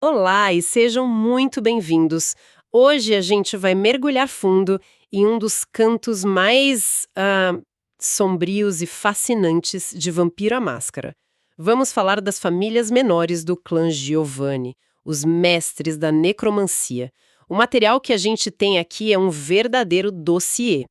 Olá e sejam muito bem-vindos. Hoje a gente vai mergulhar fundo em um dos cantos mais sombrios e fascinantes de Vampiro à Máscara. Vamos falar das famílias menores do clã Giovanni, os mestres da necromancia. O material que a gente tem aqui é um verdadeiro dossiê.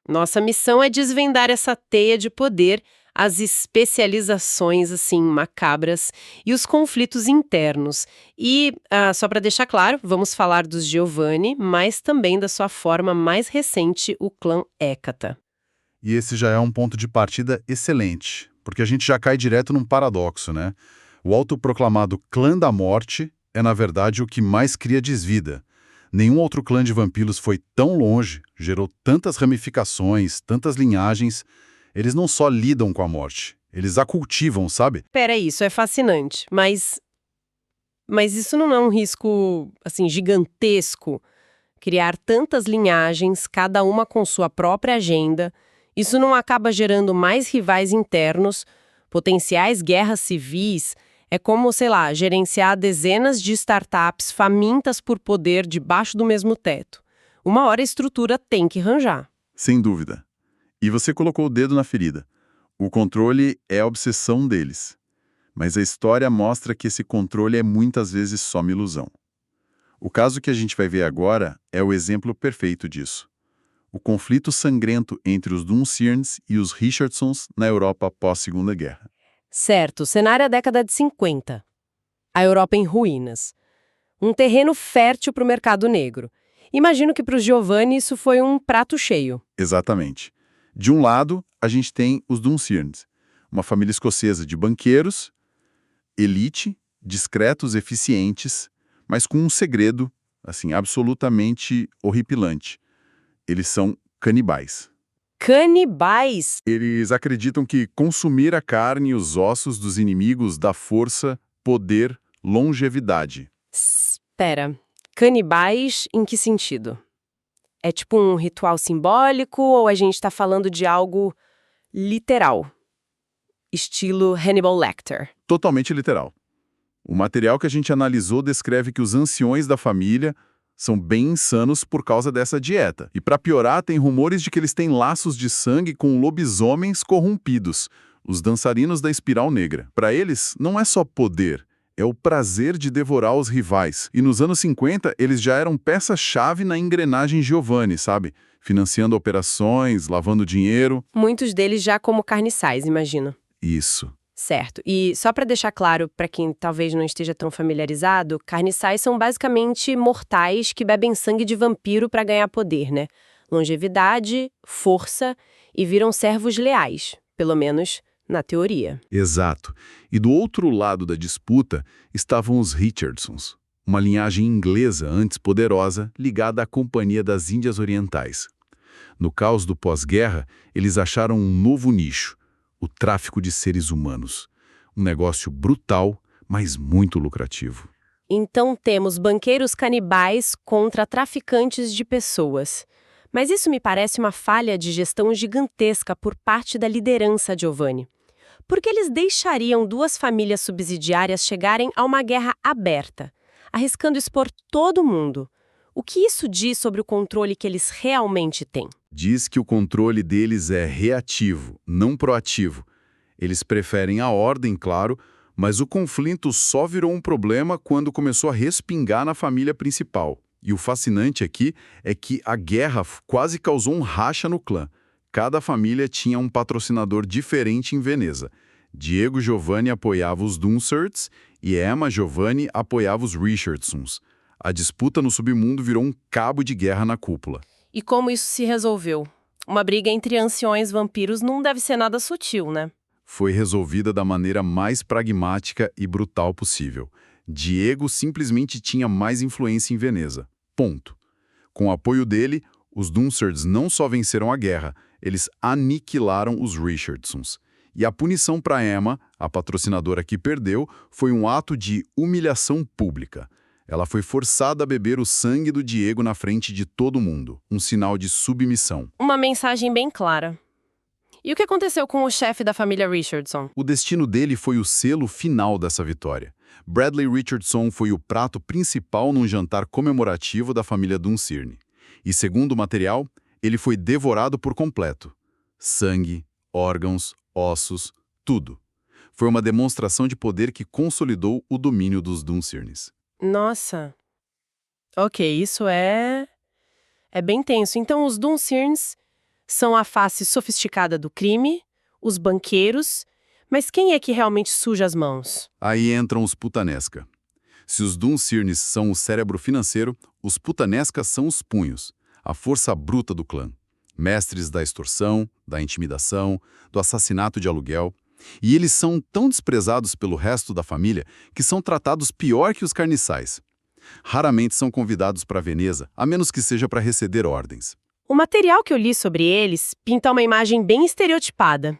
Nossa missão é desvendar essa teia de poder, as especializações, assim, macabras e os conflitos internos. E, só para deixar claro, vamos falar dos Giovanni, mas também da sua forma mais recente, o clã Hécata. E esse já é um ponto de partida excelente, porque a gente já cai direto num paradoxo, né? O autoproclamado clã da morte é, na verdade, o que mais cria desvida. Nenhum outro clã de vampiros foi tão longe, gerou tantas ramificações, tantas linhagens. Eles não só lidam com a morte, eles a cultivam, sabe? Pera, isso é fascinante, mas isso não é um risco, assim, gigantesco? Criar tantas linhagens, cada uma com sua própria agenda, isso não acaba gerando mais rivais internos, potenciais guerras civis? É como, sei lá, gerenciar dezenas de startups famintas por poder debaixo do mesmo teto. Uma hora a estrutura tem que ranjar. Sem dúvida. E você colocou o dedo na ferida. O controle é a obsessão deles. Mas a história mostra que esse controle é muitas vezes só uma ilusão. O caso que a gente vai ver agora é o exemplo perfeito disso. O conflito sangrento entre os Dunsirns e os Richardsons na Europa pós-Segunda Guerra. Certo, cenário é a década de 50. A Europa em ruínas. Um terreno fértil para o mercado negro. Imagino que para os Giovanni isso foi um prato cheio. Exatamente. De um lado, a gente tem os Dunsirns, uma família escocesa de banqueiros, elite, discretos, eficientes, mas com um segredo, assim, absolutamente horripilante. Eles são canibais. Canibais! Eles acreditam que consumir a carne e os ossos dos inimigos dá força, poder, longevidade. Espera, canibais em que sentido? É tipo um ritual simbólico ou a gente está falando de algo literal? Estilo Hannibal Lecter. Totalmente literal. O material que a gente analisou descreve que os anciões da família são bem insanos por causa dessa dieta. E para piorar, tem rumores de que eles têm laços de sangue com lobisomens corrompidos, os dançarinos da espiral negra. Para eles, não é só poder, é o prazer de devorar os rivais. E nos anos 50, eles já eram peça-chave na engrenagem Giovanni, sabe? Financiando operações, lavando dinheiro. Muitos deles já como carniçais, imagino. Isso. Certo. E só para deixar claro para quem talvez não esteja tão familiarizado, carniçais são basicamente mortais que bebem sangue de vampiro para ganhar poder, né? Longevidade, força e viram servos leais, pelo menos na teoria. Exato. E do outro lado da disputa estavam os Richardsons, uma linhagem inglesa antes poderosa ligada à Companhia das Índias Orientais. No caos do pós-guerra, eles acharam um novo nicho, o tráfico de seres humanos. Um negócio brutal, mas muito lucrativo. Então temos banqueiros canibais contra traficantes de pessoas. Mas isso me parece uma falha de gestão gigantesca por parte da liderança Giovanni. Por que eles deixariam duas famílias subsidiárias chegarem a uma guerra aberta, arriscando expor todo mundo? O que isso diz sobre o controle que eles realmente têm? Diz que o controle deles é reativo, não proativo. Eles preferem a ordem, claro, mas o conflito só virou um problema quando começou a respingar na família principal. E o fascinante aqui é que a guerra quase causou um racha no clã. Cada família tinha um patrocinador diferente em Veneza. Diego Giovanni apoiava os Dunsirds e Emma Giovanni apoiava os Richardsons. A disputa no submundo virou um cabo de guerra na cúpula. E como isso se resolveu? Uma briga entre anciões vampiros não deve ser nada sutil, né? Foi resolvida da maneira mais pragmática e brutal possível. Diego simplesmente tinha mais influência em Veneza. Ponto. Com o apoio dele, os Dunsirds não só venceram a guerra, eles aniquilaram os Richardsons. E a punição para Emma, a patrocinadora que perdeu, foi um ato de humilhação pública. Ela foi forçada a beber o sangue do Diego na frente de todo mundo, um sinal de submissão. Uma mensagem bem clara. E o que aconteceu com o chefe da família Richardson? O destino dele foi o selo final dessa vitória. Bradley Richardson foi o prato principal num jantar comemorativo da família Dunsirne. E segundo o material, ele foi devorado por completo. Sangue, órgãos, ossos, tudo. Foi uma demonstração de poder que consolidou o domínio dos Dunsirnes. Nossa. Ok, isso é bem tenso. Então, os Dunsirnes são a face sofisticada do crime, os banqueiros, mas quem é que realmente suja as mãos? Aí entram os putanesca. Se os Dunsirnes são o cérebro financeiro, os putanesca são os punhos, a força bruta do clã. Mestres da extorsão, da intimidação, do assassinato de aluguel. E eles são tão desprezados pelo resto da família que são tratados pior que os carniçais. Raramente são convidados para Veneza, a menos que seja para receber ordens. O material que eu li sobre eles pinta uma imagem bem estereotipada.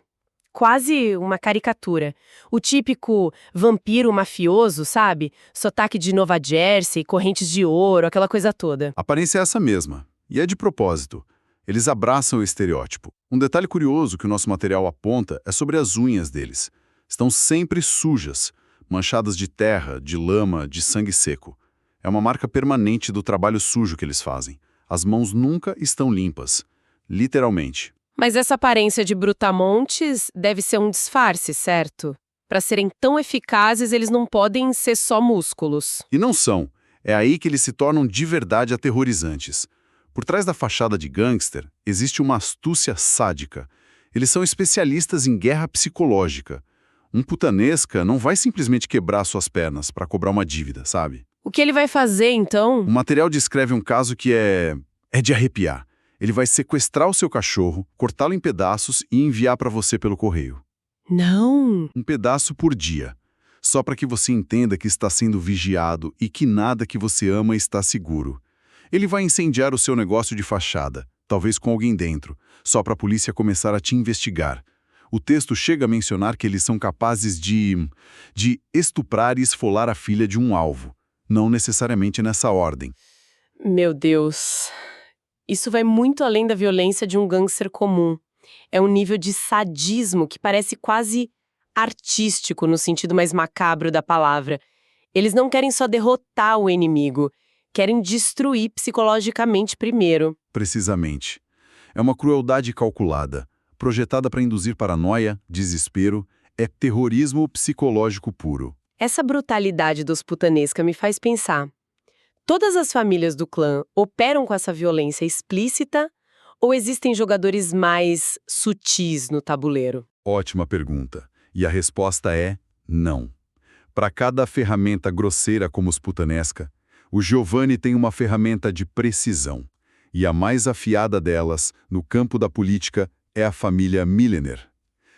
Quase uma caricatura. O típico vampiro mafioso, sabe? Sotaque de Nova Jersey, correntes de ouro, aquela coisa toda. A aparência é essa mesma, e é de propósito. Eles abraçam o estereótipo. Um detalhe curioso que o nosso material aponta é sobre as unhas deles. Estão sempre sujas, manchadas de terra, de lama, de sangue seco. É uma marca permanente do trabalho sujo que eles fazem. As mãos nunca estão limpas. Literalmente. Mas essa aparência de brutamontes deve ser um disfarce, certo? Para serem tão eficazes, eles não podem ser só músculos. E não são. É aí que eles se tornam de verdade aterrorizantes. Por trás da fachada de gangster, existe uma astúcia sádica. Eles são especialistas em guerra psicológica. Um putanesca não vai simplesmente quebrar suas pernas para cobrar uma dívida, sabe? O que ele vai fazer, então? O material descreve um caso que é de arrepiar. Ele vai sequestrar o seu cachorro, cortá-lo em pedaços e enviar para você pelo correio. Não! Um pedaço por dia. Só para que você entenda que está sendo vigiado e que nada que você ama está seguro. Ele vai incendiar o seu negócio de fachada, talvez com alguém dentro, só para a polícia começar a te investigar. O texto chega a mencionar que eles são capazes de estuprar e esfolar a filha de um alvo. Não necessariamente nessa ordem. Meu Deus. Isso vai muito além da violência de um gangster comum. É um nível de sadismo que parece quase artístico no sentido mais macabro da palavra. Eles não querem só derrotar o inimigo, querem destruir psicologicamente primeiro. Precisamente. É uma crueldade calculada, projetada para induzir paranoia, desespero, é terrorismo psicológico puro. Essa brutalidade dos putanesca me faz pensar. Todas as famílias do clã operam com essa violência explícita ou existem jogadores mais sutis no tabuleiro? Ótima pergunta. E a resposta é não. Para cada ferramenta grosseira como os putanesca, o Giovanni tem uma ferramenta de precisão. E a mais afiada delas, no campo da política, é a família Millener.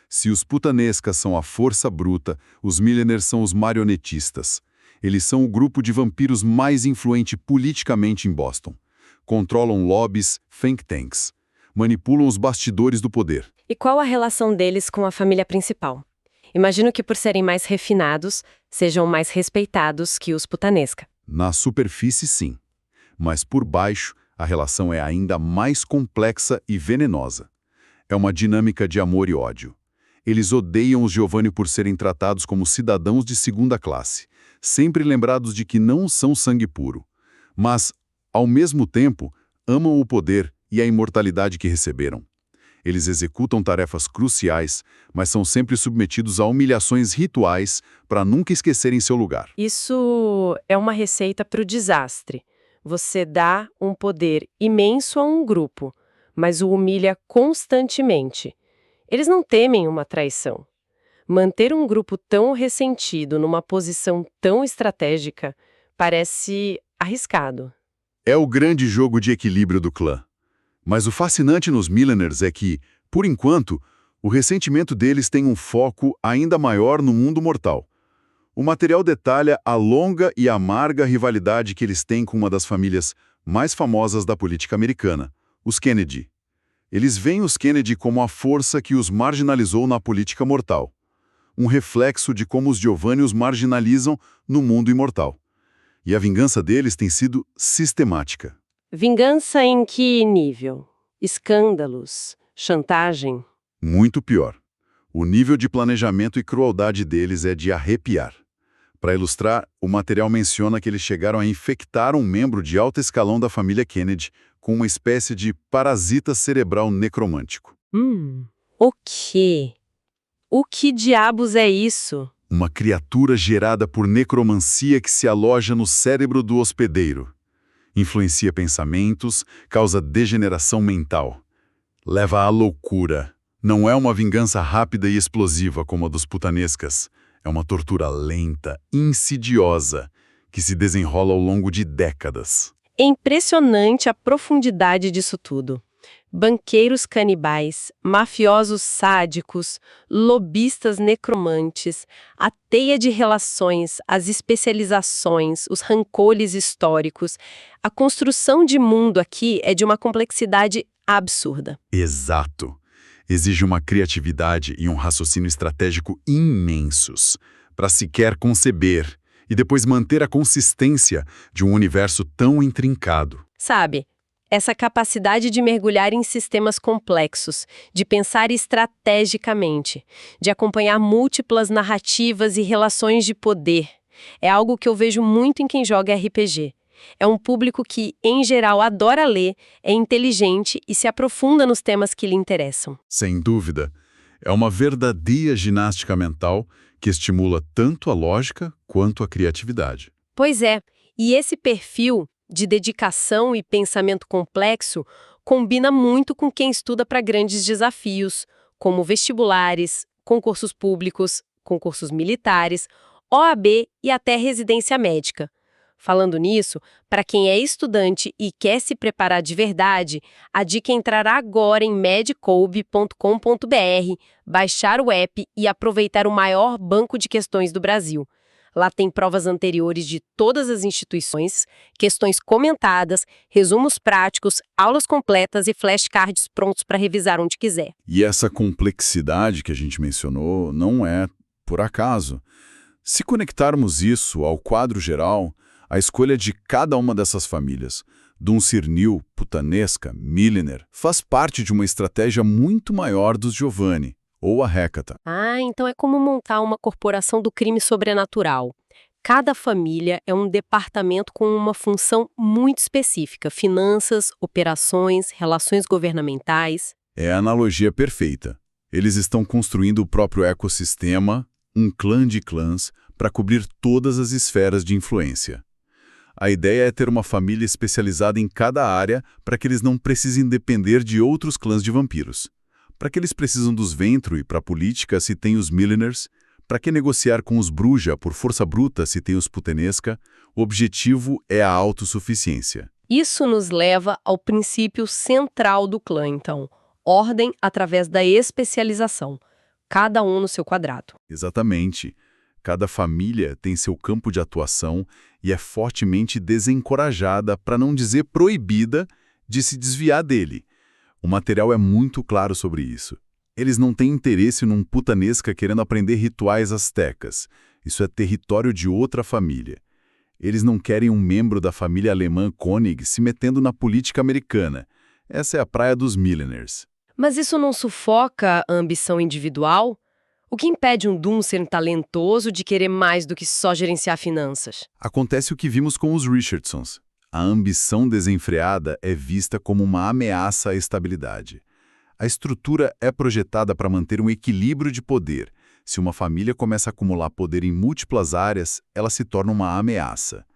Se os putanescas são a força bruta, os Millener são os marionetistas. Eles são o grupo de vampiros mais influente politicamente em Boston. Controlam lobbies, think tanks. Manipulam os bastidores do poder. E qual a relação deles com a família principal? Imagino que por serem mais refinados, sejam mais respeitados que os putanesca. Na superfície, sim. Mas por baixo, a relação é ainda mais complexa e venenosa. É uma dinâmica de amor e ódio. Eles odeiam os Giovanni por serem tratados como cidadãos de segunda classe, sempre lembrados de que não são sangue puro. Mas, ao mesmo tempo, amam o poder e a imortalidade que receberam. Eles executam tarefas cruciais, mas são sempre submetidos a humilhações rituais para nunca esquecerem seu lugar. Isso é uma receita para o desastre. Você dá um poder imenso a um grupo, mas o humilha constantemente. Eles não temem uma traição. Manter um grupo tão ressentido numa posição tão estratégica parece arriscado. É o grande jogo de equilíbrio do clã. Mas o fascinante nos Milleners é que, por enquanto, o ressentimento deles tem um foco ainda maior no mundo mortal. O material detalha a longa e amarga rivalidade que eles têm com uma das famílias mais famosas da política americana, os Kennedy. Eles veem os Kennedy como a força que os marginalizou na política mortal. Um reflexo de como os Giovanni os marginalizam no mundo imortal. E a vingança deles tem sido sistemática. Vingança em que nível? Escândalos? Chantagem? Muito pior. O nível de planejamento e crueldade deles é de arrepiar. Para ilustrar, o material menciona que eles chegaram a infectar um membro de alto escalão da família Kennedy com uma espécie de parasita cerebral necromântico. O quê? O que diabos é isso? Uma criatura gerada por necromancia que se aloja no cérebro do hospedeiro. Influencia pensamentos, causa degeneração mental. Leva à loucura. Não é uma vingança rápida e explosiva como a dos putanescas. É uma tortura lenta, insidiosa, que se desenrola ao longo de décadas. É impressionante a profundidade disso tudo. Banqueiros canibais, mafiosos sádicos, lobistas necromantes, a teia de relações, as especializações, os rancores históricos. A construção de mundo aqui é de uma complexidade absurda. Exato. Exige uma criatividade e um raciocínio estratégico imensos para sequer conceber e depois manter a consistência de um universo tão intrincado. Sabe, essa capacidade de mergulhar em sistemas complexos, de pensar estrategicamente, de acompanhar múltiplas narrativas e relações de poder, é algo que eu vejo muito em quem joga RPG. É um público que, em geral, adora ler, é inteligente e se aprofunda nos temas que lhe interessam. Sem dúvida, é uma verdadeira ginástica mental que estimula tanto a lógica quanto a criatividade. Pois é, e esse perfil de dedicação e pensamento complexo combina muito com quem estuda para grandes desafios, como vestibulares, concursos públicos, concursos militares, OAB e até residência médica. Falando nisso, para quem é estudante e quer se preparar de verdade, a dica é entrar agora em medcoub.com.br, baixar o app e aproveitar o maior banco de questões do Brasil. Lá tem provas anteriores de todas as instituições, questões comentadas, resumos práticos, aulas completas e flashcards prontos para revisar onde quiser. E essa complexidade que a gente mencionou não é por acaso. Se conectarmos isso ao quadro geral, a escolha de cada uma dessas famílias, Dun Cirnil, Putanesca, Milliner, faz parte de uma estratégia muito maior dos Giovanni, ou a Hecata. Então é como montar uma corporação do crime sobrenatural. Cada família é um departamento com uma função muito específica: finanças, operações, relações governamentais. É a analogia perfeita. Eles estão construindo o próprio ecossistema, um clã de clãs, para cobrir todas as esferas de influência. A ideia é ter uma família especializada em cada área para que eles não precisem depender de outros clãs de vampiros. Para que eles precisam dos Ventru e para a política se tem os Milliners, para que negociar com os Bruja por força bruta se tem os Putanesca, o objetivo é a autossuficiência. Isso nos leva ao princípio central do clã, então. Ordem através da especialização. Cada um no seu quadrado. Exatamente. Cada família tem seu campo de atuação e é fortemente desencorajada, para não dizer proibida, de se desviar dele. O material é muito claro sobre isso. Eles não têm interesse num putanesca querendo aprender rituais astecas. Isso é território de outra família. Eles não querem um membro da família alemã Koenig se metendo na política americana. Essa é a praia dos Milliners. Mas isso não sufoca a ambição individual? O que impede um Dunser talentoso de querer mais do que só gerenciar finanças? Acontece o que vimos com os Richardsons. A ambição desenfreada é vista como uma ameaça à estabilidade. A estrutura é projetada para manter um equilíbrio de poder. Se uma família começa a acumular poder em múltiplas áreas, ela se torna uma ameaça.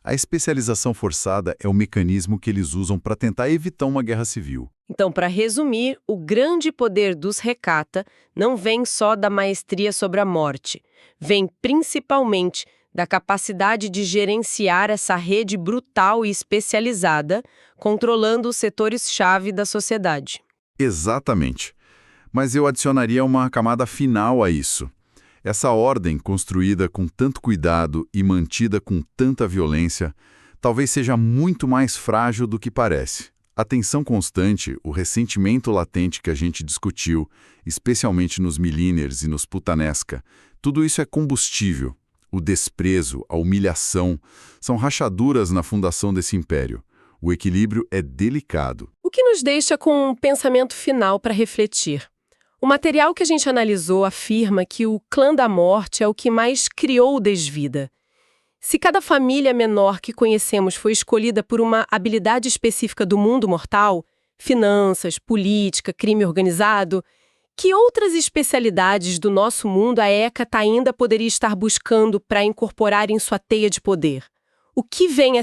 A especialização forçada é o mecanismo que eles usam para tentar evitar uma guerra civil. Então, para resumir, o grande poder dos Hecata não vem só da maestria sobre a morte. Vem principalmente da capacidade de gerenciar essa rede brutal e especializada, controlando os setores-chave da sociedade. Exatamente. Mas eu adicionaria uma camada final a isso. Essa ordem, construída com tanto cuidado e mantida com tanta violência, talvez seja muito mais frágil do que parece. A tensão constante, o ressentimento latente que a gente discutiu, especialmente nos Milliners e nos Putanesca, tudo isso é combustível. O desprezo, a humilhação, são rachaduras na fundação desse império. O equilíbrio é delicado. O que nos deixa com um pensamento final para refletir. O material que a gente analisou afirma que o clã da morte é o que mais criou o desvida. Se cada família menor que conhecemos foi escolhida por uma habilidade específica do mundo mortal, finanças, política, crime organizado, que outras especialidades do nosso mundo a Hecata ainda poderia estar buscando para incorporar em sua teia de poder? O que vem a